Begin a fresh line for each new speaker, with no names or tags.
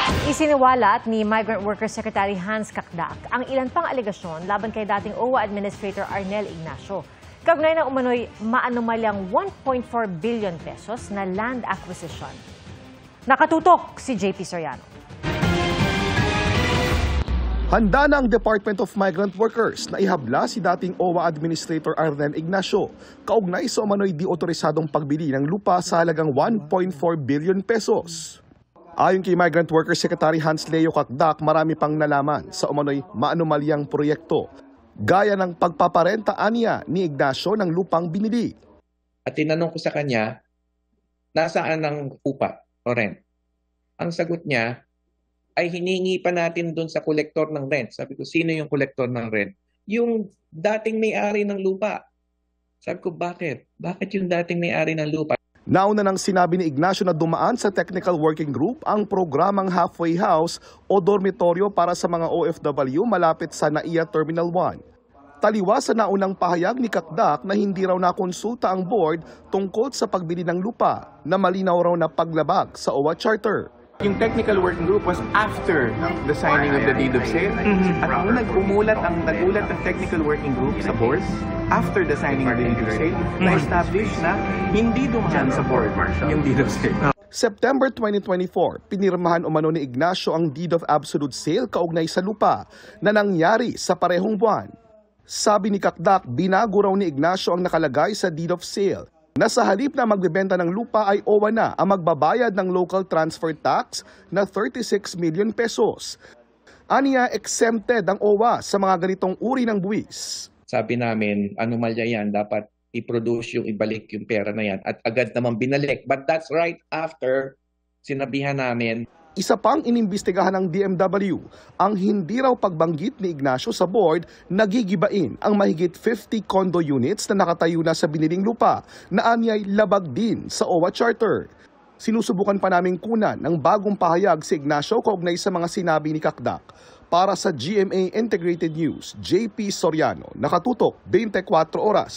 Isiniwalat ni Migrant Workers Secretary Hans Kakdak ang ilan pang alegasyon laban kay dating OWA Administrator Arnel Ignacio. Kaugnay ng umano'y maanomalyang 1.4 billion pesos na land acquisition. Nakatutok si JP Soriano.
Handa na ang Department of Migrant Workers na ihabla si dating OWA Administrator Arnel Ignacio kaugnay sa umano'y di otorisadong pagbili ng lupa sa halagang 1.4 billion pesos. Ayon kay Migrant Workers Secretary Hans Leo Kakdak, marami pang nalaman sa umano'y maanomalyang proyekto, gaya ng pagpaparentaan niya ni Ignacio ng lupang binili.
At tinanong ko sa kanya, nasaan ang upa o rent? Ang sagot niya, ay hiningi pa natin doon sa kolektor ng rent. Sabi ko, sino yung kolektor ng rent? Yung dating may-ari ng lupa. Sabi ko, bakit? Bakit yung dating may-ari ng lupa?
Nauna nang sinabi ni Ignacio na dumaan sa Technical Working Group ang programang Halfway House o dormitoryo para sa mga OFW malapit sa NAIA Terminal 1. Taliwas sa naunang pahayag ni Kakdak na hindi raw nakonsulta ang board tungkol sa pagbili ng lupa na malinaw raw na paglabag sa OWA Charter.
Yung technical working group was after the signing of the deed of sale. At nung nagulat ang technical working group sa board, after the signing of the deed of sale, na-establish na hindi dumaan sa board yung deed of sale.
September 2024, pinirmahan umano ni Ignacio ang deed of absolute sale kaugnay sa lupa na nangyari sa parehong buwan. Sabi ni Kakdak, binago raw ni Ignacio ang nakalagay sa deed of sale na sa halip na magbebenta ng lupa ay OWA na ang magbabayad ng local transfer tax na 36 million pesos. Aniya, exempted ang OWA sa mga ganitong uri ng buwis.
Sabi namin, anomalya yan, dapat i-produce yung ibalik yung pera na yan at agad naman binalik. But that's right after sinabihan namin.
Isa pang inimbestigahan ng DMW, ang hindi raw pagbanggit ni Ignacio sa board nagigibain ang mahigit 50 condo units na nakatayo na sa biniling lupa na anyay labag din sa OWA Charter. Sinusubukan pa naming kunan ng bagong pahayag si Ignacio kaugnay sa mga sinabi ni Kakdak. Para sa GMA Integrated News, JP Soriano, nakatutok 24 oras.